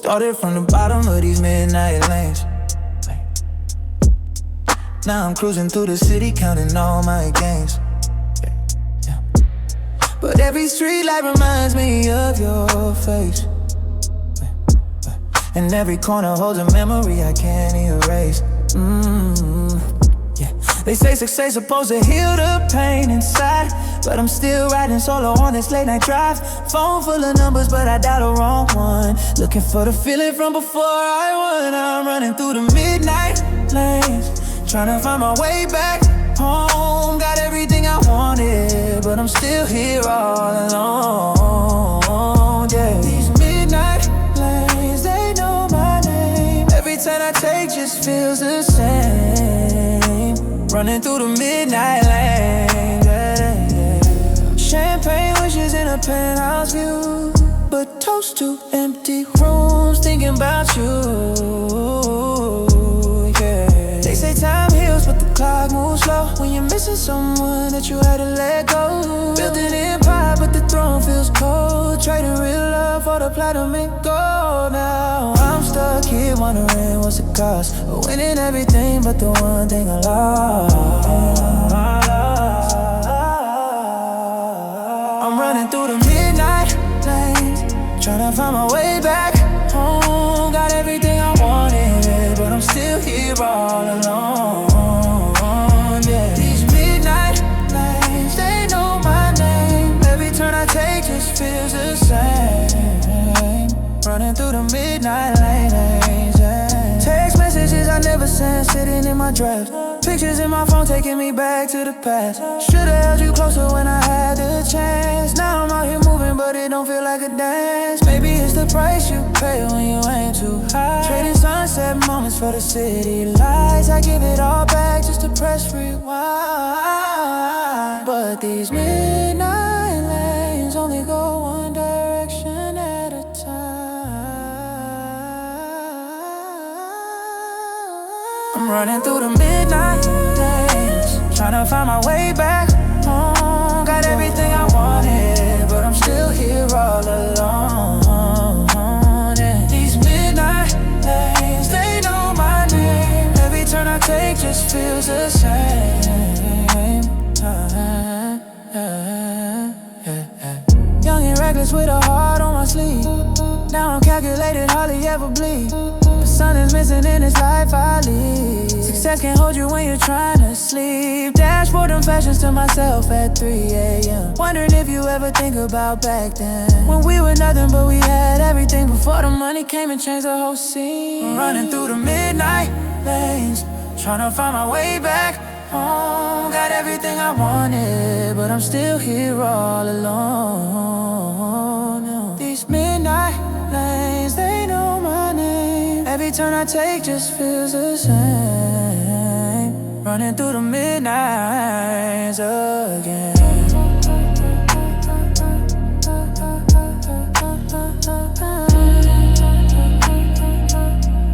Started from the bottom of these midnight lanes. Now I'm cruising through the city, counting all my gains. But every street light reminds me of your face, and every corner holds a memory I can't erase. Yeah. They say success supposed to heal the pain inside, but I'm still riding solo on this late night drive. Phone full of numbers, but I dialed the wrong one. Looking for the feeling from before I won. I'm running through the midnight lanes, trying to find my way back home. Got everything I wanted, but I'm still here all alone. Yeah. These midnight lanes, they know my name. Every turn I take just feels the same. Running through the midnight lanes, yeah. Champagne wishes in a penthouse view, but toast to empty rooms thinking about you. They say time heals, but the clock moves slow when you're missing someone that you had to let go. Built an empire, but the throne feels cold. Trading real love for the platinum and gold. Now I'm stuck here wondering what's the cost of winning everything but the one thing I lost. I'm running through the midnight lanes, trying to find my way back home. Got everything I wanted, but I'm still here all alone. Yeah. These midnight lanes, they know my name. Every turn I take just feels the same. Running through the midnight lanes, yeah. Text messages I never sent, sitting in my draft. Pictures in my phone taking me back to the past. Should've held you closer when I had the chance. Now I'm out here moving, but it don't feel like a dance. Maybe it's the price you pay when you aim too high. Trading sunset moments for the city lights. I give it all back just to press rewind. But these midnight lanes only go one direction at a time. I'm running through the midnight lanes, trying to find my way back home. Got everything I wanted, but I'm still here all alone. Yeah. These midnight lanes, they know my name. Every turn I take just feels the same. Young and reckless with a heart on my sleeve. Now I'm calculated, hardly ever bleed. The sun is missing in this life I lead. Success can't hold you when you're trying to sleep. Dashboard and fashions to myself at 3 a.m. Wondering if you ever think about back then, when we were nothing but we had everything, before the money came and changed the whole scene. I'm running through the midnight lanes, trying to find my way back home. Got everything I wanted, but I'm still here all alone. These midnight lanes, they know my name. Every turn I take just feels the same. Running through the midnights again.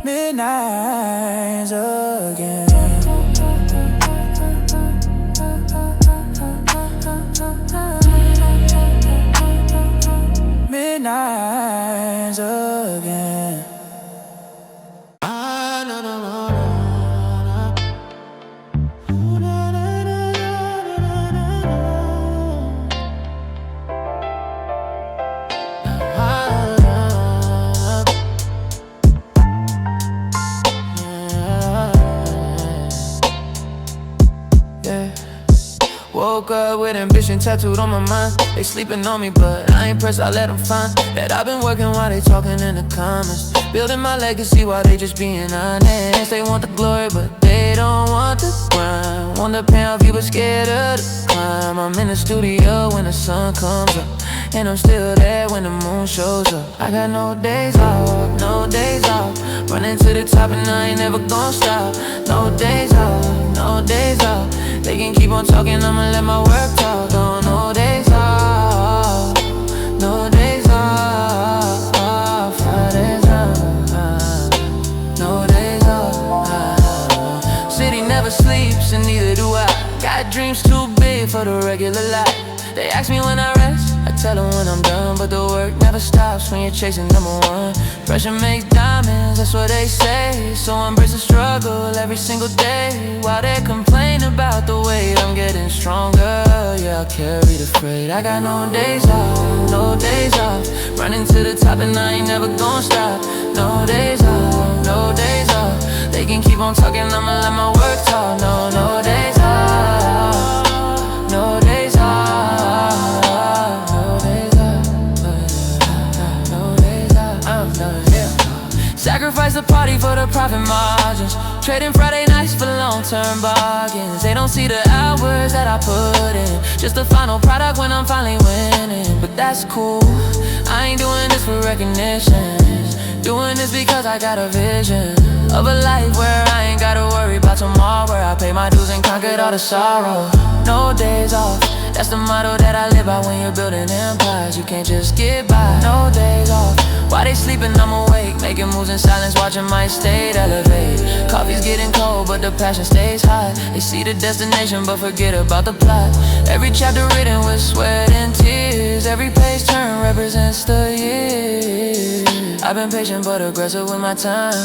Midnights again. Midnights again. Woke up with ambition tattooed on my mind. They sleeping on me, but I ain't pressed, I let them find that I've been working while they talking in the comments. Building my legacy while they just being honest. They want the glory, but they don't want the grind. Want the penthouse view, but scared of the climb. I'm in the studio when the sun comes up, and I'm still there when the moon shows up. I got no days off, no days off. Running to the top and I ain't never gonna stop. No days off, no days off. They can keep on talking, I'ma let my work talk. Oh, no days off, no days off. Fridays off, no days off. City never sleeps and neither do I. Got dreams too big for the regular life. They ask me when I rest, I tell her when I'm done, but the work never stops when you're chasing number one. Pressure makes diamonds, that's what they say. So embrace the struggle every single day, while they complain about the weight. I'm getting stronger, yeah, I'll carry the freight. I got no days off, no days off. Running to the top and I ain't never gonna stop. No days off, no days off. They can keep on talking, I'ma let my work talk. No, no days off, no days off, no days off, no days off. I'm done, yeah. Sacrifice the party for the profit margins, trading Friday nights for long-term bargains. They don't see the hours that I put in, just the final product when I'm finally winning. But that's cool, I ain't doing this for recognition. Doing this because I got a vision of a life where I ain't gotta worry about tomorrow, where I pay my dues and conquered all the sorrow. No days off, that's the motto that I live by. When you're building empires, you can't just get by. No days off, while they sleeping I'm awake, making moves in silence, watching my state elevate. Coffee's getting cold but the passion stays hot. They see the destination but forget about the plot. Every chapter written with sweat and tears, every page turned represents the year. I've been patient but aggressive with my time,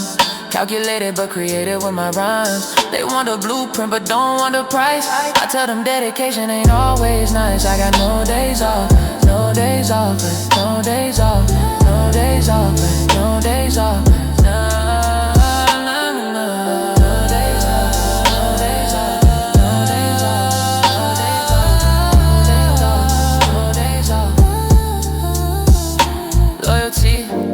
calculated but creative with my rhymes. They want a blueprint but don't want the price. I tell them dedication ain't always nice. I got no days off, no days off, no days off, no days off, no days off.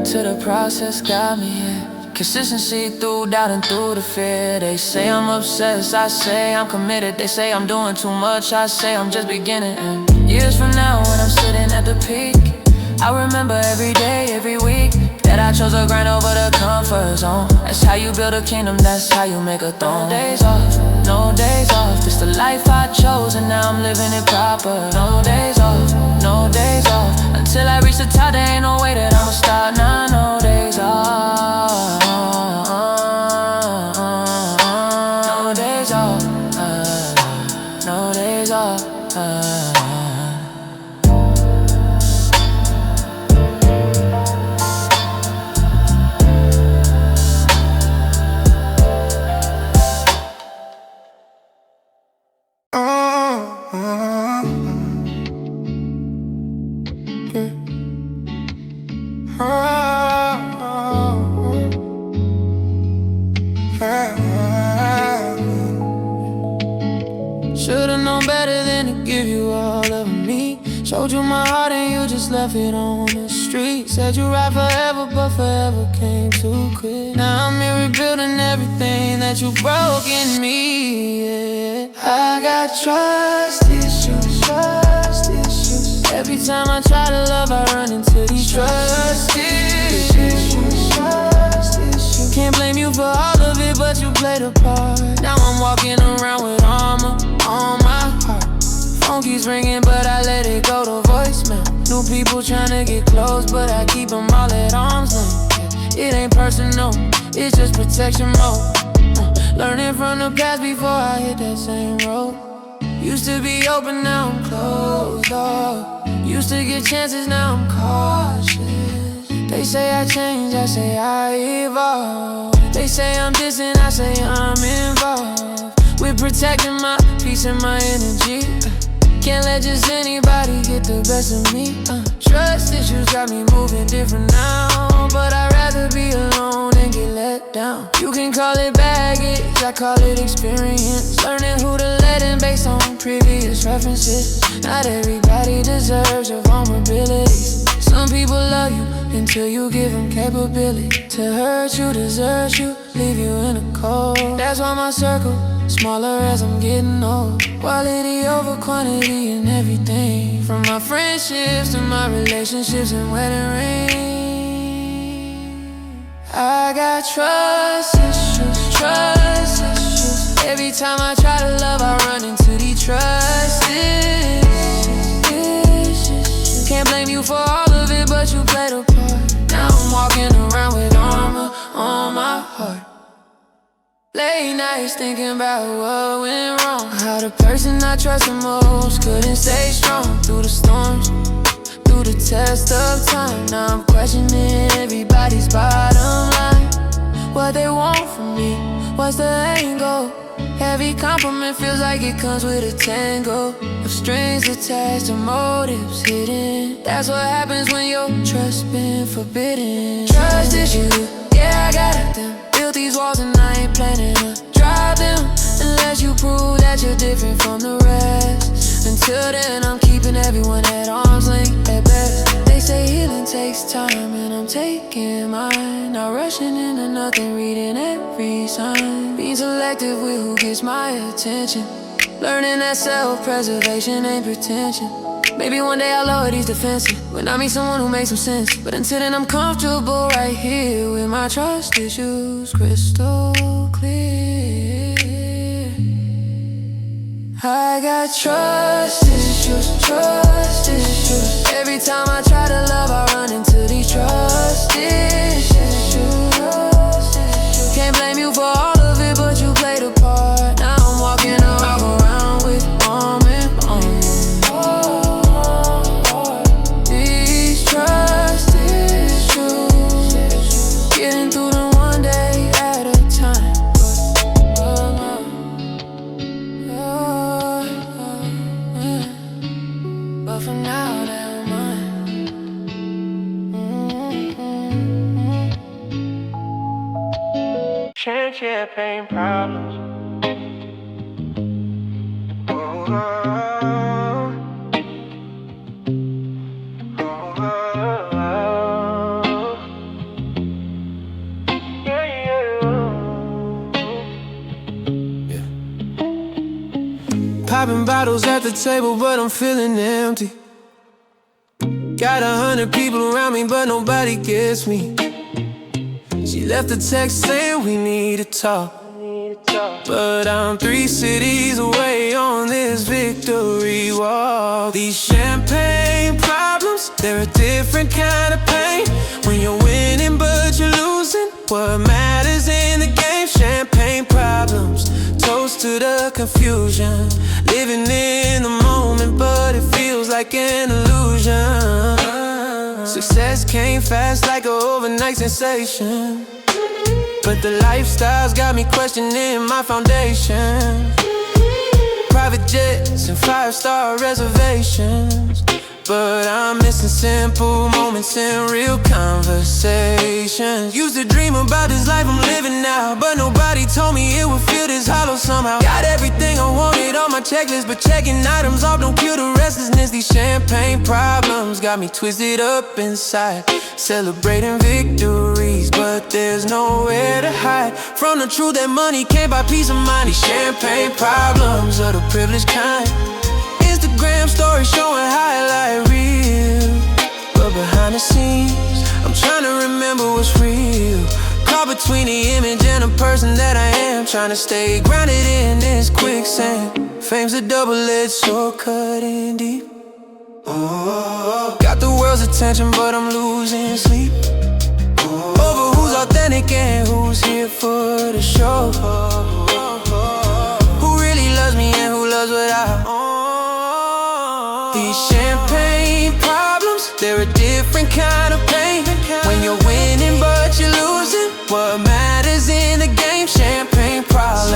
To the process got me here. Consistency through doubt and through the fear. They say I'm obsessed, I say I'm committed. They say I'm doing too much, I say I'm just beginning. And years from now when I'm sitting at the peak, I remember every day, every week, that I chose a grind over the comfort zone. That's how you build a kingdom, that's how you make a throne. No days off, no days off. This the life I chose and now I'm living it proper. No days off, no days off. Until I reach the top, there ain't no way that I'ma stop. Nah, no days off, no days off, no days off. Should've known better than to give you all of me. Showed you my heart and you just left it on the street. Said you ride forever, but forever came too quick. Now I'm here rebuilding everything that you broke in me, yeah. I got trust issues, trust issues. Every time I try to love, I run into these trust issues, trust issues. Can't blame you for all of it, but you played a part. Now I'm walking around with armor on my heart. Phone keeps ringing, but I let it go to voicemail. New people tryna get close, but I keep them all at arm's length. It ain't personal, it's just protection mode. Learning from the past before I hit that same road. Used to be open, now I'm closed off. Used to get chances, now I'm cautious. They say I change, I say I evolve. They say I'm distant, I say I'm involved. We're protecting my peace and my energy. Can't let just anybody get the best of me. Trust issues got me moving different now, but I'd rather be alone and get let down. You can call it baggage, I call it experience. Learning who to let in based on previous references. Not everybody deserves your vulnerabilities. Some people love you until you give them capability to hurt you, desert you, leave you in a cold. That's why my circle smaller as I'm getting old. Quality over quantity and everything, from my friendships to my relationships and wedding ring. I got trust issues, trust issues. Every time I try to love, I run into these trust issues. Can't blame you for all of it, but you played a part. Now I'm walking around with armor on my heart. Late nights thinking about what went wrong. How the person I trusted most couldn't stay strong through the storms. test of time. Now I'm questioning everybody's bottom line. What they want from me, what's the angle? Every compliment feels like it comes with a tango of strings attached and motives hidden. That's what happens when your trust been forbidden. Trust issues, yeah, I got them. Built these walls and I ain't planning to drop them unless you prove that you're different from the rest. Until then, I'm keeping everyone at arm's length at best. They say healing takes time and I'm taking mine. Not rushing into nothing, reading every sign. Being selective with who gets my attention. Learning that self-preservation ain't pretension. Maybe one day I'll lower these defenses when I meet someone who makes some sense. But until then, I'm comfortable right here with my trust issues crystal clear. I got trust issues, trust issues. Every time I try to love, I run into these trust issues. Can't blame you for all of it, but you played a part. Now I'm walking around with arm in arm. These trust issues, getting through them one day at a time. But for now, they're mine. Champagne problems. Popping bottles at the table, but I'm feeling empty. Got 100 people around me, but nobody gets me. She left a text saying we need to talk, but I'm 3 cities away on this victory walk. These champagne problems, they're a different kind of pain. When you're winning but you're losing, what matters in the game? Champagne problems, toast to the confusion. Living in the moment, but it feels like an illusion. Success came fast like an overnight sensation, but the lifestyle's got me questioning my foundation. Private jets and 5-star reservations, but I'm missing simple moments and real conversations. Used to dream about this life I'm living now, but nobody told me it would feel this hollow somehow. Got everything I wanted on my checklist, but checking items off don't kill the restlessness. These champagne problems got me twisted up inside, celebrating victories, but there's nowhere to hide from the truth that money can't buy peace of mind. These champagne problems are the privileged kind. Instagram story showing highlight reel, but behind the scenes, I'm trying to remember what's real. Caught between the image and the person that I am, trying to stay grounded in this quicksand. Fame's a double-edged sword cutting deep. Got the world's attention, but I'm losing sleep over who's authentic and who's here for the show. Who really loves me and who loves what I own. These champagne problems, they're a different kind of pain. When you're winning but you're losing, what matters in the game? Champagne problems,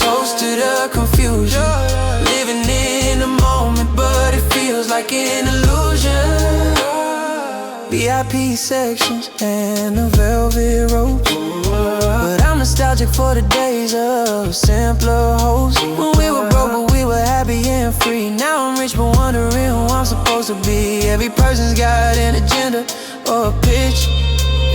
toast to the confusion. Living in the moment, but it feels like an illusion. VIP sections and the velvet ropes, but I'm nostalgic for the days of simpler hopes. When we were broke but we were happy and free. Now I'm rich but wondering who I'm supposed to be. Every person's got an agenda or a pitch.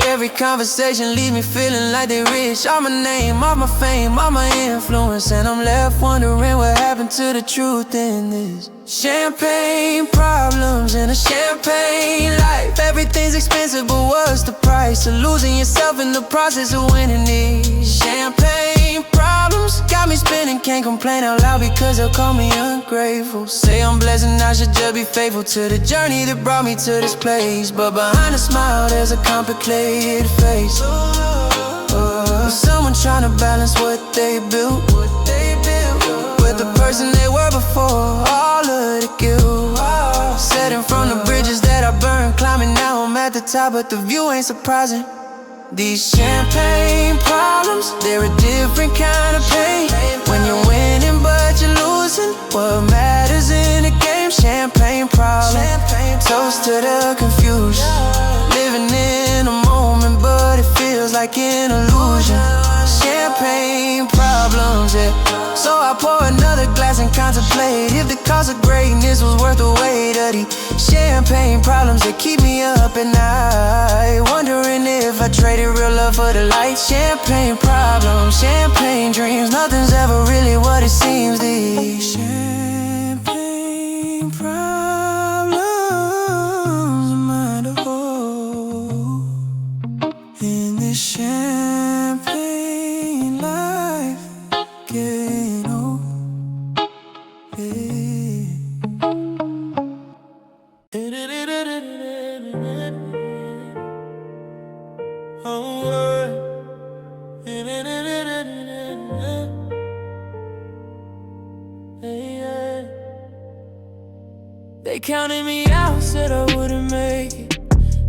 Every conversation leaves me feeling like they're rich. All my name, all my fame, all my influence, and I'm left wondering what happened to the truth in this. Champagne problems in a champagne life. Everything's expensive, but what's the price of losing yourself in the process of winning these? Champagne problems got me spinning, can't complain out loud because they'll call me ungrateful. Say I'm blessed and I should just be faithful to the journey that brought me to this place, but behind a smile there's a complicated face. Someone trying to balance what they built with the person they were before. All of the guilt setting from the bridges that I burned top, but the view ain't surprising. These champagne problems, they're a different kind of pain. When you're winning but you're losing, what matters in the game? Champagne problems. Toast to the confusion. Living in a moment but it feels like an illusion. Champagne problems, yeah. So I pour another glass and contemplate if the cost of greatness was worth the weight of these champagne problems that keep me up at night. Wondering if I traded real love for the light. Champagne problems, champagne dreams, nothing's ever really what it seems. These champagne problems are mine to hold. In this champagne life, getting old, yeah. They counted me out, said I wouldn't make it.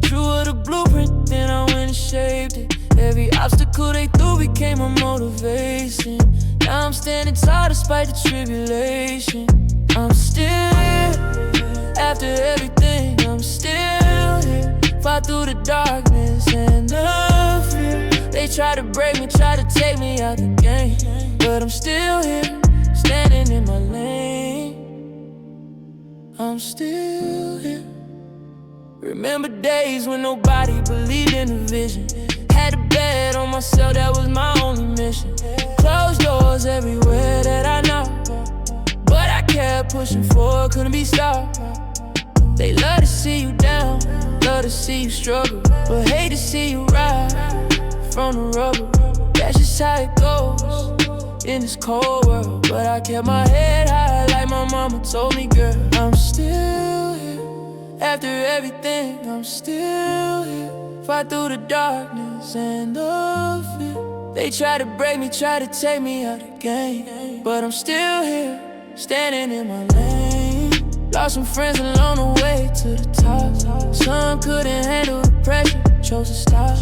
Drew up the blueprint, then I went and shaped it. Every obstacle they threw became a motivation. Now I'm standing tall despite the tribulation. I'm still here, after everything, I'm still here. Fought through the darkness and the fear. They tried to break me, tried to take me out the game, but I'm still here, standing in my lane. I'm still here. Remember days when nobody believed in the vision. Had to bet on myself, that was my only mission. Closed doors everywhere that I know, but I kept pushing forward, couldn't be stopped. They love to see you down, love to see you struggle, but hate to see you rise from the rubble. That's just how it goes in this cold world. But I kept my head high like my mama told me, girl. I'm still here, after everything, I'm still here. Fight through the darkness and the fear. They tried to break me, tried to take me out the game, but I'm still here, standing in my lane. Lost some friends along the way to the top. Some couldn't handle the pressure, chose to stop.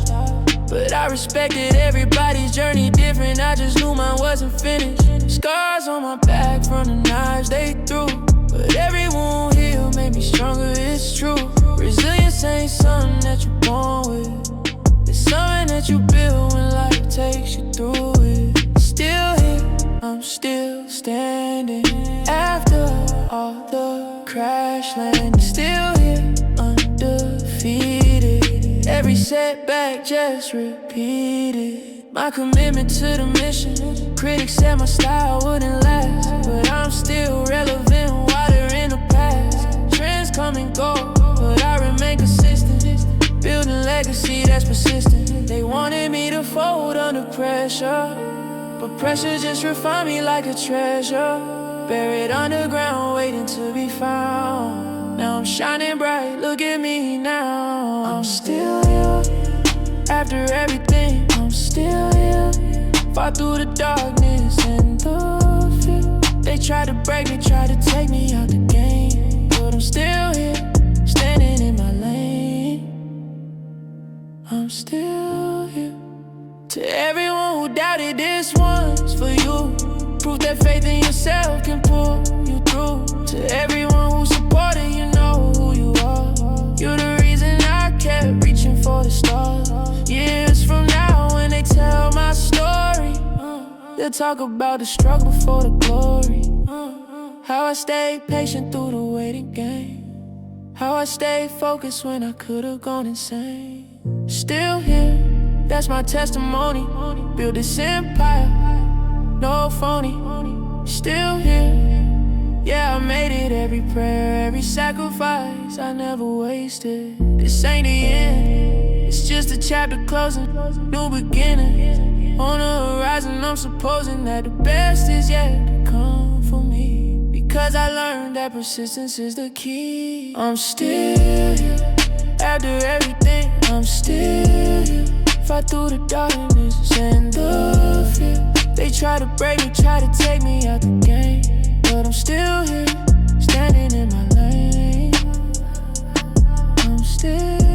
But I respected everybody's journey different, I just knew mine wasn't finished. Scars on my back from the knives they threw, but every wound healed made me stronger, it's true. Resilience ain't something that you're born with, it's something that you build when life takes you through it. Still here, I'm still standing, after all the crash landing. Still here, undefeated. Every setback just repeated. My commitment to the mission. Critics said my style wouldn't last, but I'm still relevant, water in the past. Trends come and go, but I remain consistent. Building legacy that's persistent. They wanted me to fold under pressure, but pressure just refined me like a treasure. Buried underground, waiting to be found. Now I'm shining bright, look at me now. I'm still here, after everything, I'm still here. Fought through the darkness and the fear. They tried to break me, tried to take me out the game, but I'm still here, standing in my lane. I'm still here. To everyone who doubted, this one's for you. Proof that faith in yourself can pull you through. To everyone who supported, you know who you are. You're the reason I kept reaching for the stars. Years from now when they tell my story, they'll talk about the struggle for the glory. How I stayed patient through the waiting game. How I stayed focused when I could've gone insane. Still here, that's my testimony. Build this empire, no phony. Still here, yeah, I made it. Every prayer, every sacrifice, I never wasted. This ain't the end, it's just a chapter closing, new beginning. On the horizon, I'm supposing that the best is yet to come for me, because I learned that persistence is the key. I'm still here, after everything, I'm still here. Fight through the darkness and the fear. They try to break me, try to take me out the game, but I'm still here, standing in my lane. I'm still